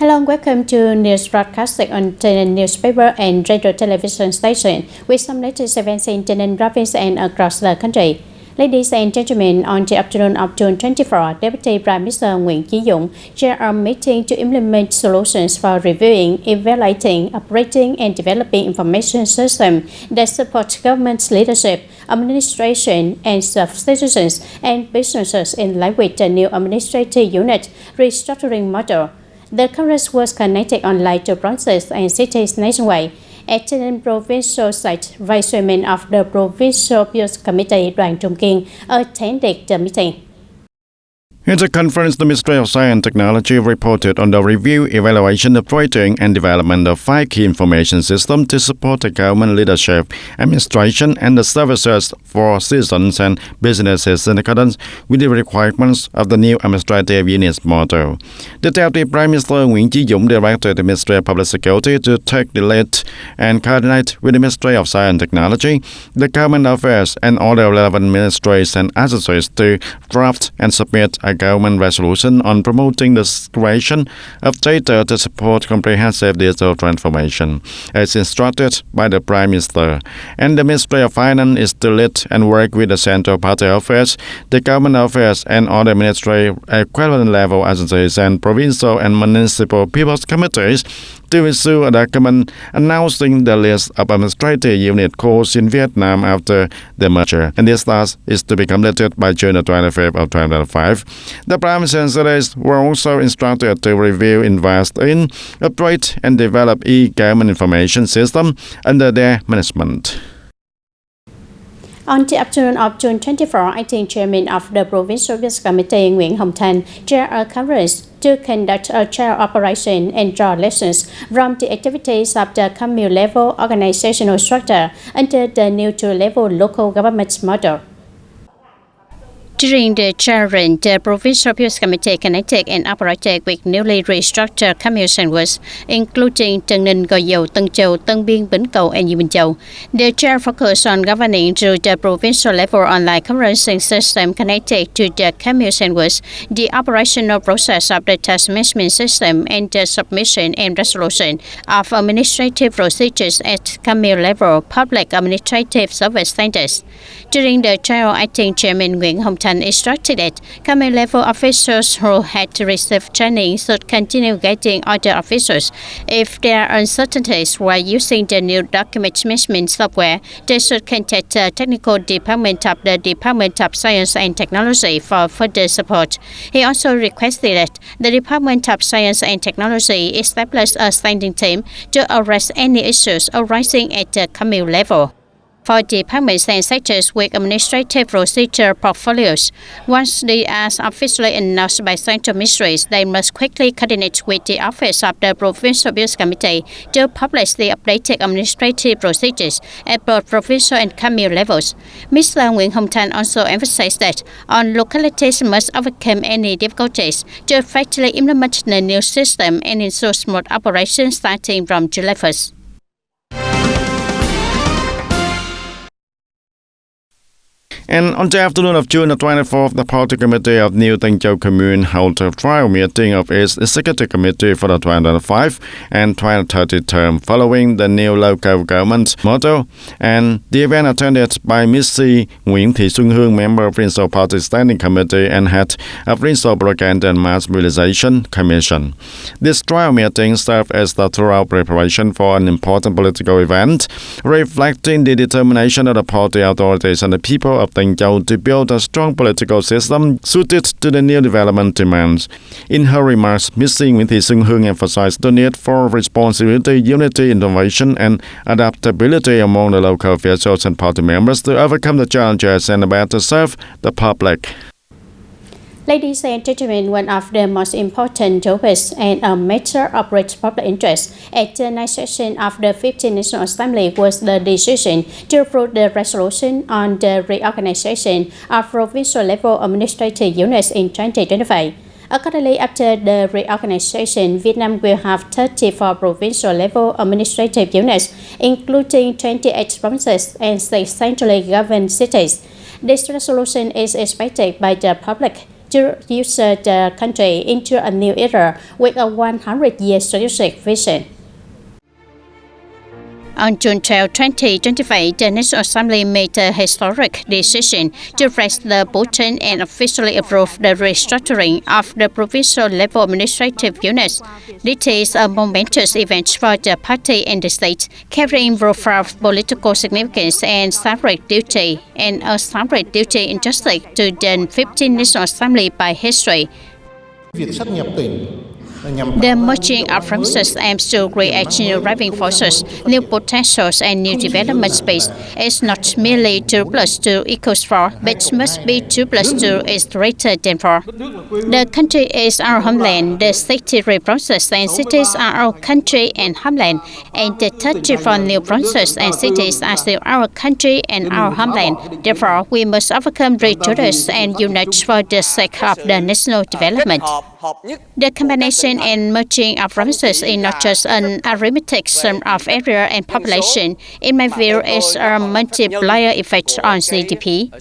Hello and welcome to news broadcasting on TayNinhTV newspaper and radio television station with some latest events in TayNinhTV province and across the country. Ladies and gentlemen, on the afternoon of June 24, Deputy Prime Minister Nguyễn Chí Dũng chaired a meeting to implement solutions for reviewing, evaluating, operating and developing information systems that support government's leadership, administration and citizens and businesses in line with the new administrative unit restructuring model. The conference was connected online to branches and cities nationwide. At the provincial site, Vice Chairman of the Provincial Peace Committee, Đoàn Trung Kiên, attended the meeting. In the conference, the Ministry of Science and Technology reported on the review, evaluation, operating and development of 5 key information systems to support the government leadership, administration and the services for citizens and businesses in accordance with the requirements of the new administrative unit model. The Deputy Prime Minister Nguyễn Chí Dũng directed the Ministry of Public Security to take the lead and coordinate with the Ministry of Science and Technology, the Government Affairs and all the relevant ministries and agencies to draft and submit a government resolution on promoting the creation of data to support comprehensive digital transformation, as instructed by the Prime Minister. And the Ministry of Finance is to lead and work with the Central Party Affairs, the Government Affairs and other ministry equivalent level agencies and provincial and municipal people's committees to issue a document announcing the list of administrative unit codes in Vietnam after the merger. And this task is to be completed by June 25th of 2025. The Prime Minister and Secretaries were also instructed to review, invest in, operate and develop e-government information system under their management. On the afternoon of June 24, Acting Chairman of the Provincial Peace Committee Nguyễn Hồng Thanh chaired a conference to conduct a trial operation and draw lessons from the activities of the commune-level organizational structure under the new two-level local government model. During the trial, the Provincial Peace Committee connected and operated with newly restructured commission works, including Tân Ninh, Gò Dầu, Tân Châu, Tân Biên, Bến Cầu, and Bình Châu. The trial focused on governing through the provincial level online conferencing system connected to the commission works, the operational process of the task management system, and the submission and resolution of administrative procedures at commune level public administrative service standards. During the trial, Acting Chairman Nguyễn Hồng Thanh instructed that commune level officials who had received training should continue guiding other officials. If there are uncertainties while using the new document management software, they should contact the technical department of the Department of Science and Technology for further support. He also requested that the Department of Science and Technology establish a standing team to address any issues arising at the commune level. For departments and sectors with administrative procedure portfolios, once they are officially announced by central ministries, they must quickly coordinate with the Office of the Provincial Peace Committee to publish the updated administrative procedures at both provincial and commune levels. Mr. Nguyễn Hồng Thanh also emphasized that all localities must overcome any difficulties to effectively implement the new system and ensure smooth operation starting from July 1st. And on the afternoon of June 24th, the Party Committee of New Tân Châu Commune held a trial meeting of its Executive Committee for the 2025 and 2030 term following the new local government model. And the event attended by Ms. C. Nguyễn Thị Xuân Hương, member of Provincial Party Standing Committee and head of Provincial Propaganda and Mass Mobilization Commission. This trial meeting served as the thorough preparation for an important political event, reflecting the determination of the party authorities and the people of Tân Châu to build a strong political system suited to the new development demands. In her remarks, Ms. Nguyễn Thị Xuân Hương emphasized the need for responsibility, unity, innovation, and adaptability among the local officials and party members to overcome the challenges and better serve the public. Ladies and gentlemen, one of the most important topics and a matter of great public interest at the night session of the 15th National Assembly was the decision to approve the resolution on the reorganization of provincial level administrative units in 2025. Accordingly, after the reorganization, Vietnam will have 34 provincial level administrative units, including 28 provinces and 6 centrally governed cities. This resolution is expected by the public to usher the country into a new era with a 100-year strategic vision. On June 12, 2025, the National Assembly made a historic decision to raise the button and officially approve the restructuring of the provincial level administrative units. This is a momentous event for the party and the state, carrying profound political significance and sacred duty, and a sacred duty injustice to the 15th National Assembly by history. The merging of functions aims to create new driving forces, new potentials, and new development space. It's not merely 2 + 2 = 4, but must be 2 + 2 is greater than 4. The country is our homeland, the city provinces and cities are our country and homeland, and the 34 new provinces and cities are still our country and our homeland. Therefore, we must overcome prejudice and unite for the sake of the national development. The combination and merging of provinces is not just an arithmetic sum of area and population. In my view, it's a multiplier effect on GDP.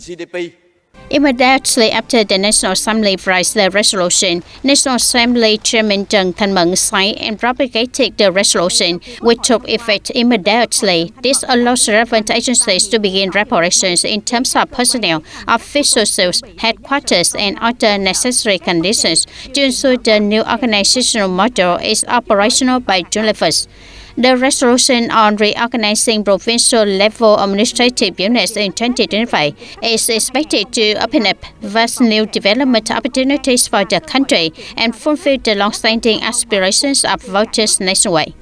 Immediately after the National Assembly raised the resolution, National Assembly Chairman Trần Thanh Mẫn signed and promulgated the resolution, which took effect immediately. This allows relevant agencies to begin preparations in terms of personnel, officials, headquarters, and other necessary conditions to ensure the new organizational model is operational by June 1st. The resolution on reorganizing provincial level administrative units in 2025 is expected to open up vast new development opportunities for the country and fulfill the long-standing aspirations of voters nationwide.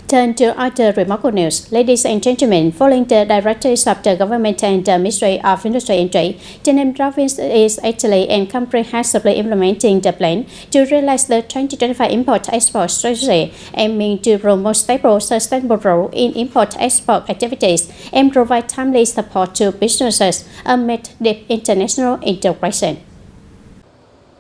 Turn to other remarkable news. Ladies and gentlemen, following the directives of the government and the Ministry of Industry and Trade, TayNinhTV province is actually and comprehensively implementing the plan to realize the 2025 import-export strategy, aiming to promote stable, sustainable growth in import-export activities and provide timely support to businesses amid deep international integration.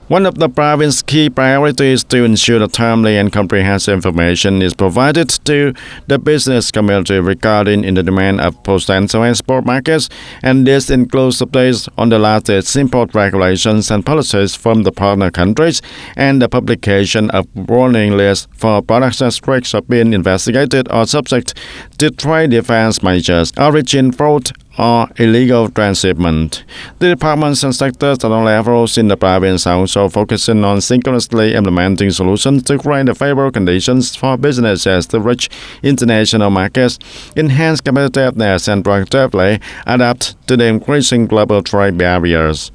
One of the province's key priorities is to ensure that timely and comprehensive information is provided to the business community regarding the demand of potential export markets, and this includes updates on the latest import regulations and policies from the partner countries, and the publication of warning lists for products that risks of being investigated or subject to trade defense measures, origin fraud, or illegal transshipment. The departments and sectors at all levels in the province are also focusing on synchronously implementing solutions to create favorable conditions for businesses to reach international markets, enhance competitiveness, and proactively adapt to the increasing global trade barriers.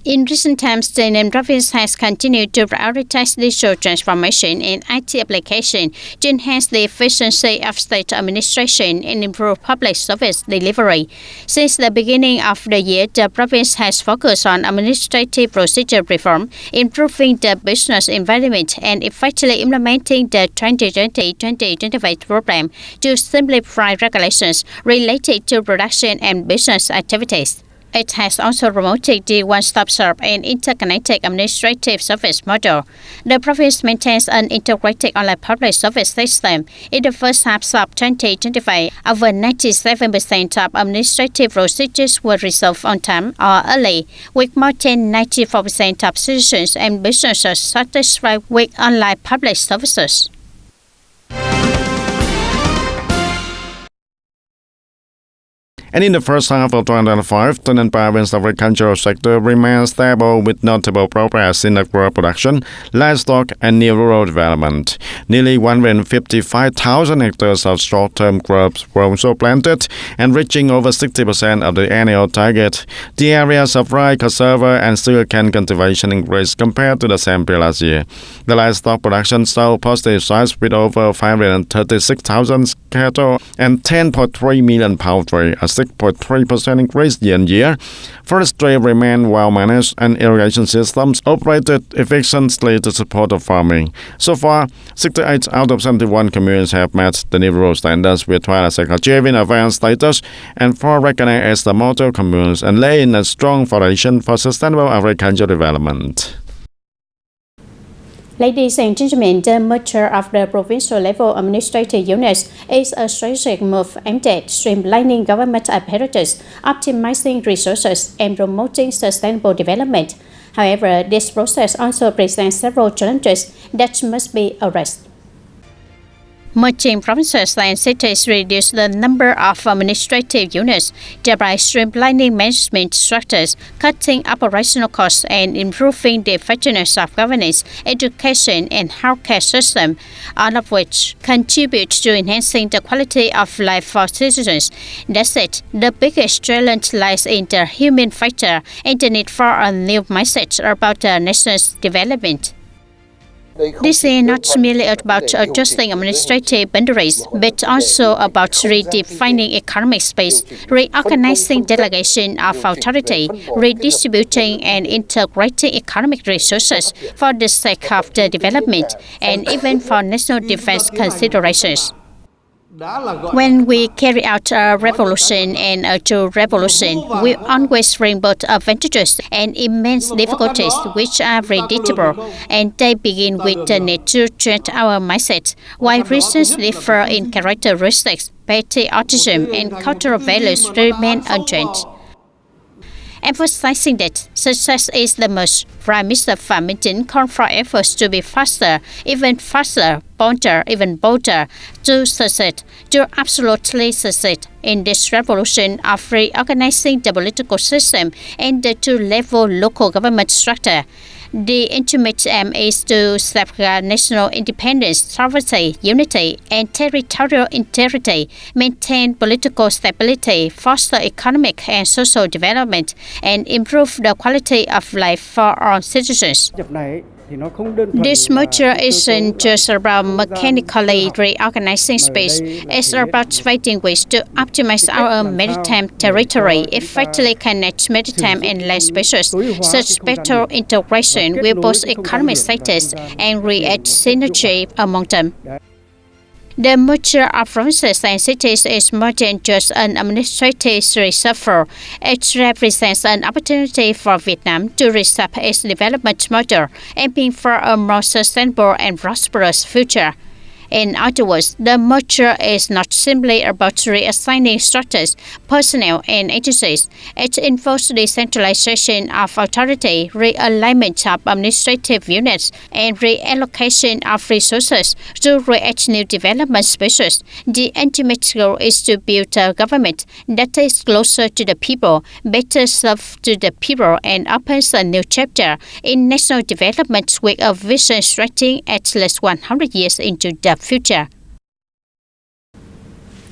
In recent times, TayNinhTV province has continued to prioritize digital transformation and IT application to enhance the efficiency of state administration and improve public service delivery. Since the beginning of the year, the province has focused on administrative procedure reform, improving the business environment, and effectively implementing the 2020-2025 program to simplify regulations related to production and business activities. It has also promoted the one-stop shop and interconnected administrative service model. The province maintains an integrated online public service system. In the first half of 2025, over 97% of administrative procedures were resolved on time or early, with more than 94% of citizens and businesses satisfied with online public services. And in the first half of 2025, TayNinhTV province agricultural sector remains stable with notable progress in crop production, livestock, and new rural development. Nearly 155,000 hectares of short-term crops were also planted, and reaching over 60% of the annual target. The areas of rye, cassava, and sugarcane cultivation increased compared to the same period last year. The livestock production saw positive signs with over 536,000 cattle and 10.3 million poultry, a 6.3% increase year-on-year. Forestry remained well managed and irrigation systems operated efficiently to support the farming. So far, 68 out of 71 communes have met the new rural standards, with 12 achieving advanced status and 4 recognized as the model communes, and laying a strong foundation for sustainable agricultural development. Ladies and gentlemen, the merger of the provincial level administrative units is a strategic move aimed at streamlining government apparatus, optimizing resources, and promoting sustainable development. However, this process also presents several challenges that must be addressed. Merging provinces and cities reduce the number of administrative units, thereby streamlining management structures, cutting operational costs, and improving the effectiveness of governance, education, and healthcare system, all of which contribute to enhancing the quality of life for citizens. That said, the biggest challenge lies in the human factor and the need for a new mindset about the nation's development. This is not merely about adjusting administrative boundaries, but also about redefining economic space, reorganizing delegation of authority, redistributing and integrating economic resources for the sake of the development, and even for national defense considerations. When we carry out a revolution and a true revolution, we always bring both advantages and immense difficulties which are predictable, and they begin with the need to change our mindset. While reasons differ in characteristics, patriotism and cultural values remain unchanged. Emphasizing that success is the must, Prime Minister Phạm Minh Chính called for efforts to be faster, bolder, even bolder, to succeed, to absolutely succeed in this revolution of reorganizing the political system and the two-level local government structure. The ultimate aim is to safeguard national independence, sovereignty, unity, and territorial integrity, maintain political stability, foster economic and social development, and improve the quality of life for all citizens. This merger isn't just about mechanically reorganizing space, it's about finding ways to optimize our maritime territory, effectively connect maritime and land spaces. Such better integration will boost economic status and create synergy among them. The merger of provinces and cities is more than just an administrative reshuffle. It represents an opportunity for Vietnam to reset its development model, aiming for a more sustainable and prosperous future. In other words, the merger is not simply about reassigning structures, personnel, and agencies. It involves decentralization of authority, realignment of administrative units, and reallocation of resources to create new development spaces. The ultimate goal is to build a government that is closer to the people, better served to the people, and opens a new chapter in national development with a vision stretching at least 100 years into the future.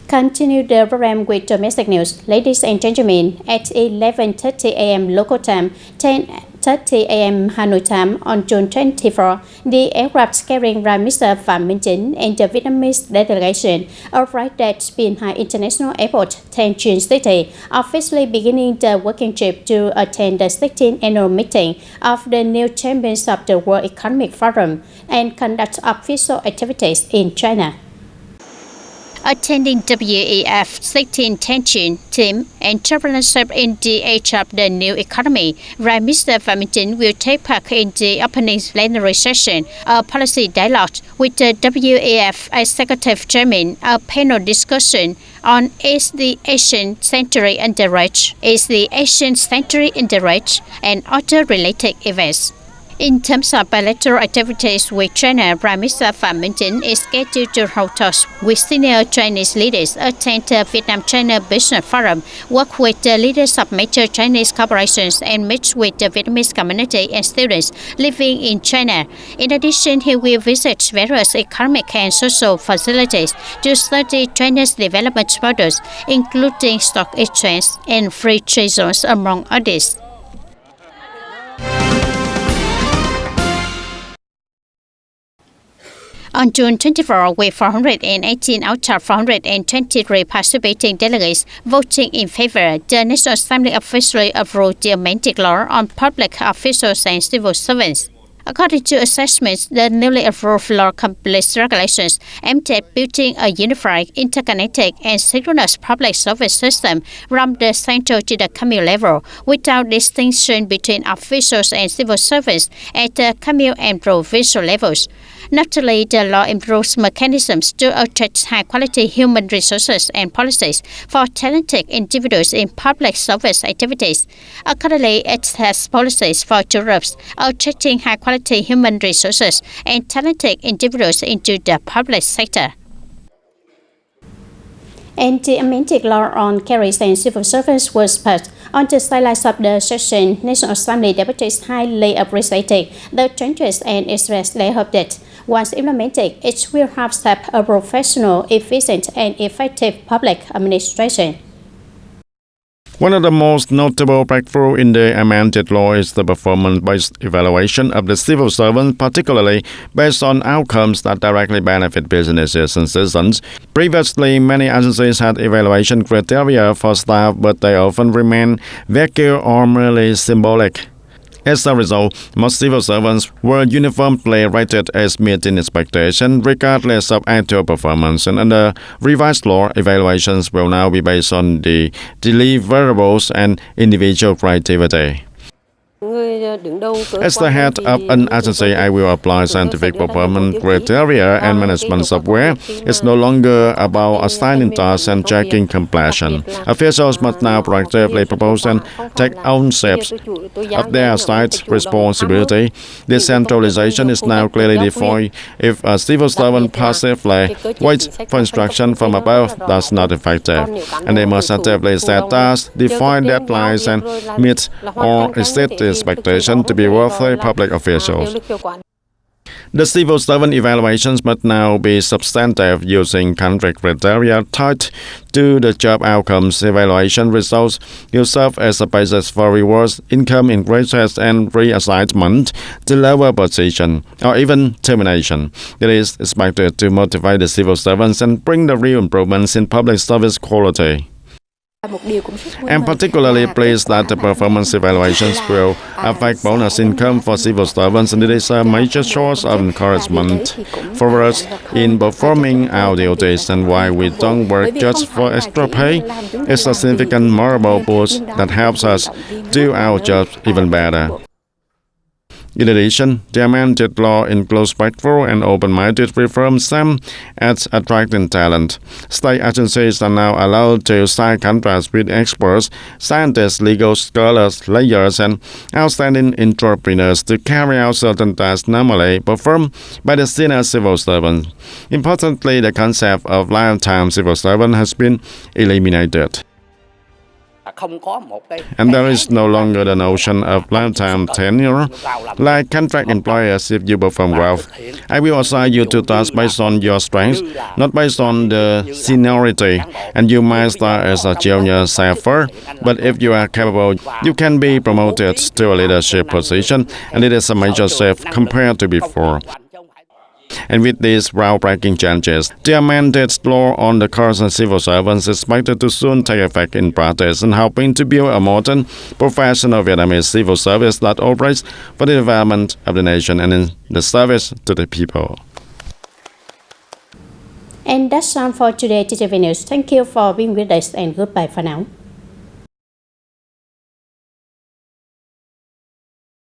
Continue the program with domestic news. Ladies and gentlemen, at 11:30 a.m. local time, 10:30 a.m. Hanoi time on June 24, the aircraft carrying Prime Minister Phạm Minh Chính and the Vietnamese delegation arrived at Bien Hai International Airport, Thanh Trinh City, officially beginning the working trip to attend the 16th annual meeting of the new champions of the World Economic Forum and conduct official activities in China. Attending WEF 16 Tension team entrepreneurship in the age of the new economy, Prime Minister Phạm Minh Chính will take part in the opening plenary session, a policy dialogue with the WEF Executive Chairman, a panel discussion on Is the Asian Century in the Reach, and other related events. In terms of bilateral activities with China, Prime Minister Phạm Minh Chính is scheduled to hold talks with senior Chinese leaders, attend the Vietnam-China Business Forum, work with the leaders of major Chinese corporations, and meet with the Vietnamese community and students living in China. In addition, he will visit various economic and social facilities to study China's development models, including stock exchange and free trade zones, among others. On June 24, with 418 out of 423 participating delegates voting in favor, the National Assembly officially approved the amended law on public officials and civil servants. According to assessments, the newly approved law completes regulations aimed at building a unified, interconnected, and synchronous public service system from the central to the commune level, without distinction between officials and civil servants at the commune and provincial levels. Notably, the law improves mechanisms to attract high-quality human resources and policies for talented individuals in public service activities. Accordingly, it has policies for two groups, attracting high-quality human resources and talented individuals into the public sector. And the amended law on carriers and civil servants was passed. On the sidelines of the session, National Assembly deputies highly appreciated the changes and expressed their hope that once implemented, it will help set a professional, efficient, and effective public administration. One of the most notable breakthroughs in the amended law is the performance-based evaluation of the civil servants, particularly based on outcomes that directly benefit businesses and citizens. Previously, many agencies had evaluation criteria for staff, but they often remain vague or merely symbolic. As a result, most civil servants were uniformly rated as meeting expectations regardless of actual performance, and under revised law, evaluations will now be based on the deliverables and individual creativity. As the head of an agency, I will apply scientific performance criteria and management software. It's no longer about assigning tasks and checking completion. Officials must now proactively propose and take ownership of their assigned responsibility. Decentralization is now clearly defined. If a civil servant passively waits for instruction from above, that's not effective. And they must actively set tasks, define deadlines, and meet or exceed the expectation to be worthy public officials. The civil servant evaluations must now be substantive, using country criteria tied to the job outcomes. Evaluation results will serve as a basis for rewards, income increases, and reassignment to lower position, or even termination. It is expected to motivate the civil servants and bring the real improvements in public service quality. I'm particularly pleased that the performance evaluations will affect bonus income for civil servants, and it is a major source of encouragement for us in performing our duties. And while we don't work just for extra pay, it's a significant moral boost that helps us do our jobs even better. In addition, the amended law includes breakthrough and open-minded reforms aimed at attracting talent. State agencies are now allowed to sign contracts with experts, scientists, legal scholars, lawyers, and outstanding entrepreneurs to carry out certain tasks normally performed by the senior civil servant. Importantly, the concept of lifetime civil servant has been eliminated. And there is no longer the notion of lifetime tenure. Like contract employers, if you perform well, I will assign you to tasks based on your strengths, not based on the seniority. And you might start as a junior staffer, but if you are capable, you can be promoted to a leadership position, and it is a major shift compared to before. And with these groundbreaking changes, the amended law on the courts and civil servants is expected to soon take effect in practice and helping to build a modern, professional Vietnamese civil service that operates for the development of the nation and in the service to the people. And that's all for today, TTV News. Thank you for being with us, and goodbye for now.